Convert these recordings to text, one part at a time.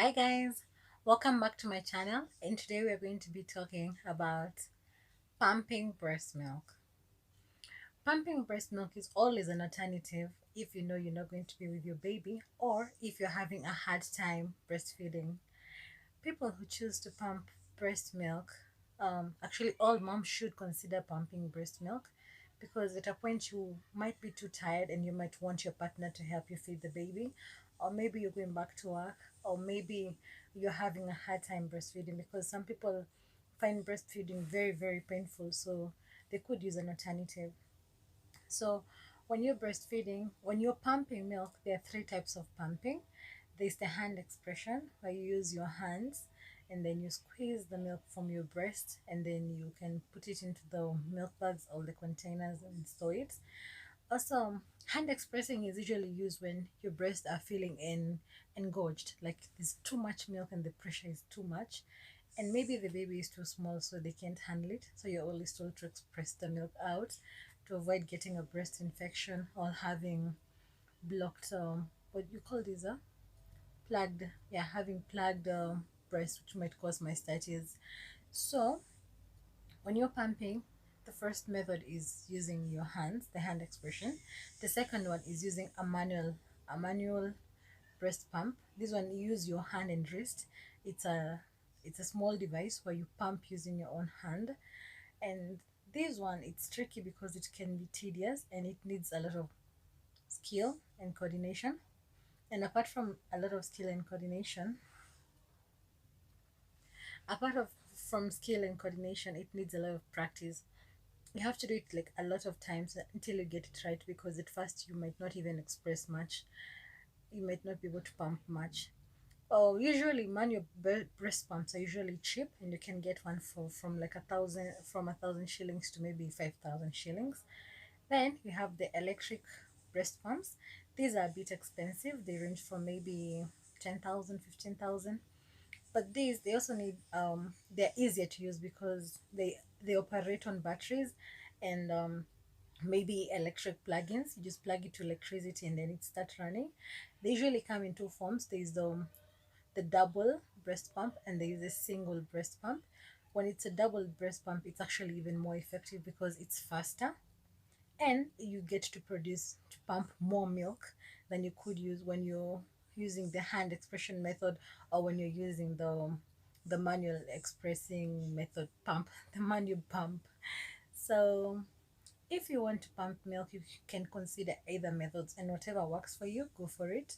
Hi guys, welcome back to my channel, and today we're going to be talking about pumping breast milk. Pumping breast milk is always an alternative if you know you're not going to be with your baby or if you're having a hard time breastfeeding. People who choose to pump breast milk, actually all moms should consider pumping breast milk because at a point you might be too tired and you might want your partner to help you feed the baby, or maybe you're going back to work, or maybe you're having a hard time breastfeeding because some people find breastfeeding very painful, so they could use an alternative. So when you're pumping milk, there are three types of pumping. There's the hand expression, where you use your hands and then you squeeze the milk from your breast, and then you can put it into the milk bags or the containers and store it. Also, hand expressing is usually used when your breasts are feeling engorged, like there's too much milk and the pressure is too much, and maybe the baby is too small so they can't handle it. So you're always told to express the milk out to avoid getting a breast infection or having blocked, what you call these, plugged, yeah, having plugged breast, which might cause mastitis. So when you're pumping, the first method is using your hands, the hand expression. The second one is using a manual breast pump. This one you use your hand and wrist. It's a small device where you pump using your own hand. And this one, it's tricky because it can be tedious and it needs a lot of skill and coordination. And apart of from skill and coordination, it needs a lot of practice. You have to do it like a lot of times until you get it right, because at first you might not even express much, you might not be able to pump much. Oh, usually manual breast pumps are usually cheap, and you can get one for from like 1,000 shillings to maybe 5,000 shillings. Then you have the electric breast pumps. These are a bit expensive. They range from maybe 10,000, 15,000. But these, they also need, they're easier to use because they operate on batteries and maybe electric plugins. You just plug it to electricity and then it starts running. They usually come in two forms. There's the double breast pump and there is a single breast pump. When it's a double breast pump, it's actually even more effective because it's faster and you get to pump more milk than you could use when you're using the hand expression method, or when you're using the manual expressing method pump, the manual pump. So if you want to pump milk, you can consider either methods, and whatever works for you, go for it.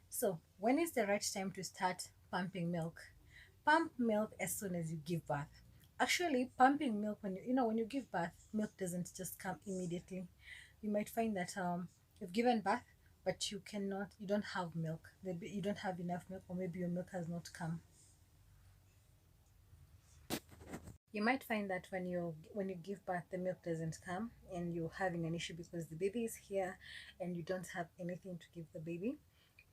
So when is the right time to start pumping milk? Pump milk as soon as you give birth. Actually, pumping milk when you give birth, milk doesn't just come immediately. You might find that you've given birth, but you don't have milk. Maybe you don't have enough milk, or maybe your milk has not come. You might find that when you give birth, the milk doesn't come, and you're having an issue because the baby is here and you don't have anything to give the baby.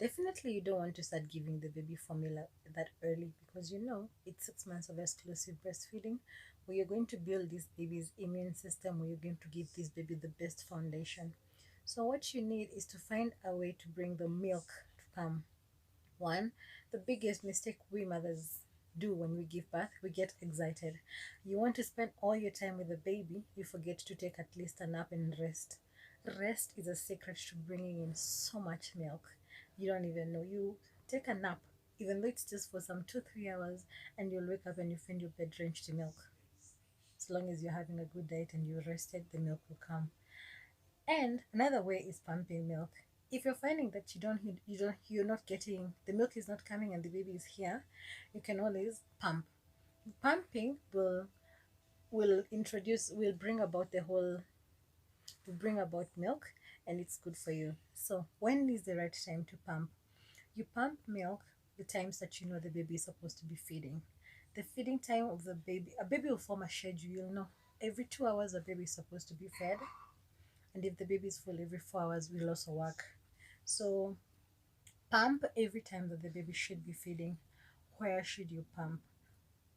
Definitely, you don't want to start giving the baby formula that early, because it's 6 months of exclusive breastfeeding where you're going to build this baby's immune system, where you're going to give this baby the best foundation. So, what you need is to find a way to bring the milk to come. One, the biggest mistake we mothers do when we give birth, we get excited. You want to spend all your time with the baby, you forget to take at least a nap and rest. Rest is a secret to bringing in so much milk. You don't even know. You take a nap, even though it's just for some 2, 3 hours, and you'll wake up and you find your bed drenched in milk. As long as you're having a good diet and you're rested, the milk will come. And another way is pumping milk. If you're finding that you're not getting, the milk is not coming and the baby is here, you can always pump. Pumping will bring about milk, and it's good for you. So when is the right time to pump? You pump milk the times that you know the baby is supposed to be feeding. The feeding time of the baby, a baby will form a schedule. You'll know every 2 hours a baby is supposed to be fed, and if the baby is full, every 4 hours will also work. So pump every time that the baby should be feeding. Where should you pump?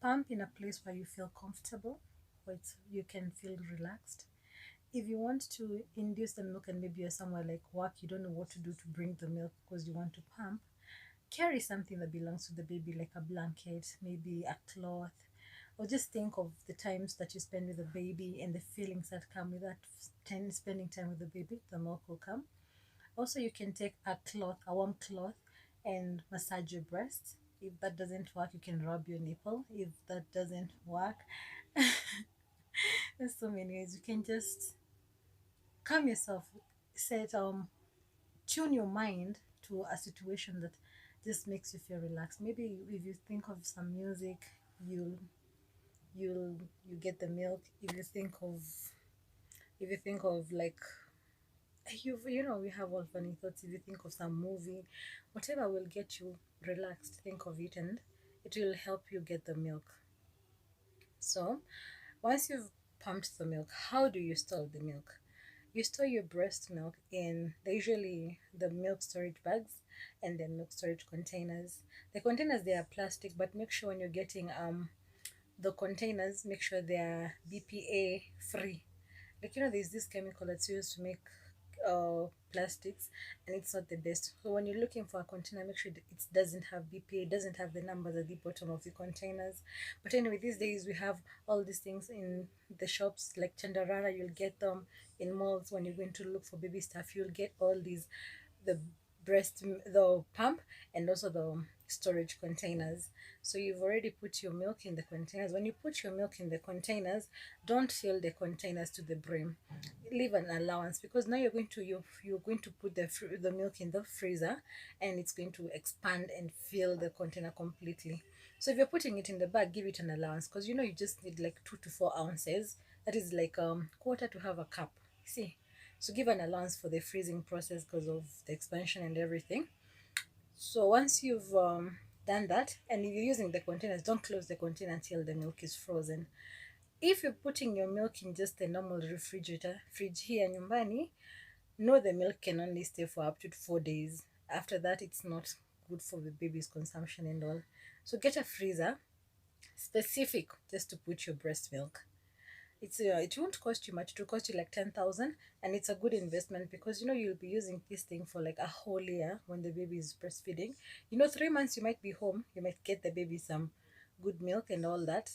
Pump in a place where you feel comfortable, where you can feel relaxed. If you want to induce the milk and maybe you're somewhere like work, you don't know what to do to bring the milk because you want to pump, carry something that belongs to the baby, like a blanket, maybe a cloth, or just think of the times that you spend with the baby and the feelings that come with that time, spending time with the baby. The milk will come. Also, you can take a cloth, a warm cloth, and massage your breast. If that doesn't work, you can rub your nipple. If that doesn't work, there's so many ways. You can just calm yourself, set tune your mind to a situation that just makes you feel relaxed. Maybe if you think of some music, you'll you'll you get the milk. If you think of like we have all funny thoughts. If you think of some movie, whatever will get you relaxed, think of it, and it will help you get the milk. So once you've pumped the milk, how do you store the milk? You store your breast milk in usually the milk storage bags and the milk storage containers. The containers, they are plastic, but make sure when you're getting the containers, make sure they are BPA free. Like there's this chemical that's used to make plastics, and it's not the best. So when you're looking for a container, make sure that it doesn't have BPA, doesn't have the numbers at the bottom of the containers. But anyway, these days we have all these things in the shops, like Chandarara. You'll get them in malls. When you're going to look for baby stuff, you'll get all these, the the pump, and also the storage containers. So you've already put your milk in the containers. When you put your milk in the containers, don't fill the containers to the brim. Leave an allowance, because now you're going to put the milk in the freezer, and it's going to expand and fill the container completely. So if you're putting it in the bag, give it an allowance, because you just need like 2 to 4 ounces. That is like quarter to have a cup. See, so give an allowance for the freezing process because of the expansion and everything. So once you've done that, and if you're using the containers, don't close the container until the milk is frozen. If you're putting your milk in just a normal refrigerator, fridge here nyumbani, know the milk can only stay for up to 4 days. After that, it's not good for the baby's consumption and all. So get a freezer specific just to put your breast milk. It won't cost you much. It will cost you like 10,000, and it's a good investment, because you'll be using this thing for like a whole year when the baby is breastfeeding. 3 months you might be home, you might get the baby some good milk and all that.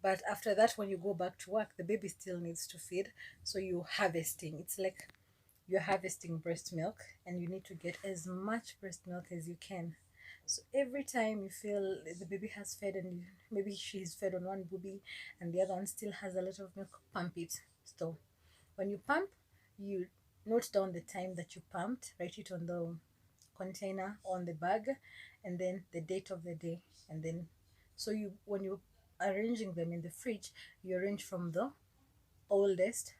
But after that, when you go back to work, the baby still needs to feed. So you're harvesting. It's like you're harvesting breast milk, and you need to get as much breast milk as you can. So every time you feel the baby has fed, and maybe she's fed on one booby and the other one still has a lot of milk, pump it. So when you pump, you note down the time that you pumped, write it on the container, on the bag, and then the date of the day. And then, so when you arranging them in the fridge, you arrange from the oldest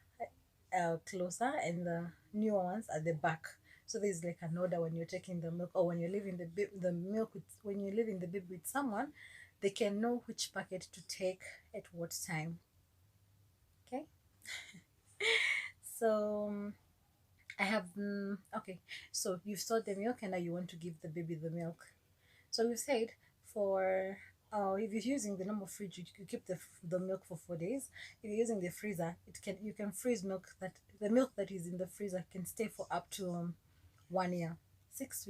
closer, and the newer ones at the back. So there's like an order when you're taking the milk, or when you're leaving the milk when you're leaving the baby with someone, they can know which packet to take at what time. Okay. So I have okay. So you've stored the milk, and now you want to give the baby the milk. So we've said, for if you're using the normal fridge, you keep the milk for 4 days. If you're using the freezer, you can freeze milk, that the milk that is in the freezer can stay for up to 1 year, 6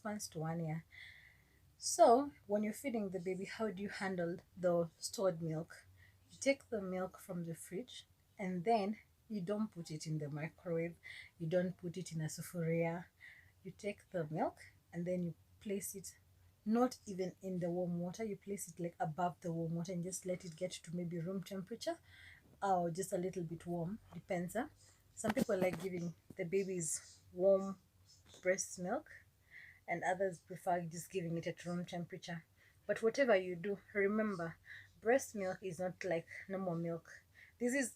months to 1 year. So when you're feeding the baby, how do you handle the stored milk? You take the milk from the fridge, and then you don't put it in the microwave. You don't put it in a sufuria. You take the milk, and then you place it, not even in the warm water. You place it like above the warm water, and just let it get to maybe room temperature, or just a little bit warm, depends. Some people like giving the babies warm breast milk, and others prefer just giving it at room temperature. But whatever you do, remember, breast milk is not like normal milk. This is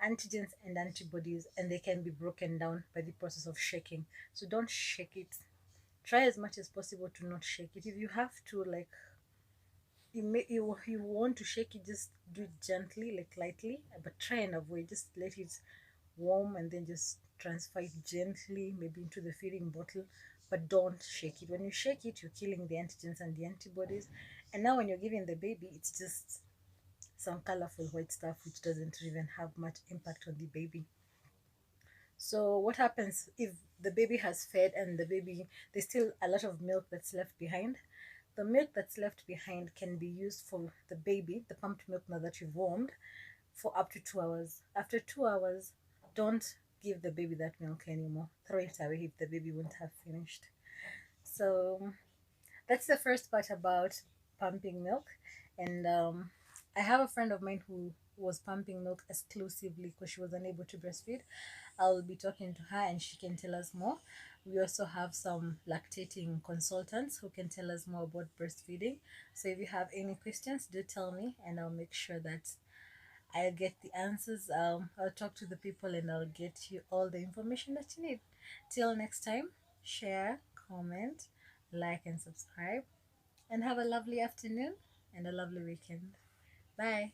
antigens and antibodies, and they can be broken down by the process of shaking. So don't shake it. Try as much as possible to not shake it. If you have to, like, you want to shake it, just do it gently, like lightly, but try and avoid. Just let it warm, and then just transfer it gently, maybe into the feeding bottle, but don't shake it. When you shake it, you're killing the antigens and the antibodies, and now when you're giving the baby, it's just some colorful white stuff which doesn't even have much impact on the baby. So what happens if the baby has fed and the baby, there's still a lot of milk that's left behind. The milk that's left behind can be used for the baby, the pumped milk now that you've warmed, for up to 2 hours. After 2 hours, don't give the baby that milk anymore. Throw it away if the baby won't have finished. So that's the first part about pumping milk. And I have a friend of mine who was pumping milk exclusively because she was unable to breastfeed. I'll be talking to her and she can tell us more. We also have some lactating consultants who can tell us more about breastfeeding. So if you have any questions, do tell me and I'll make sure that I'll get the answers. I'll talk to the people and I'll get you all the information that you need. Till next time, share, comment, like, and subscribe. And have a lovely afternoon and a lovely weekend. Bye.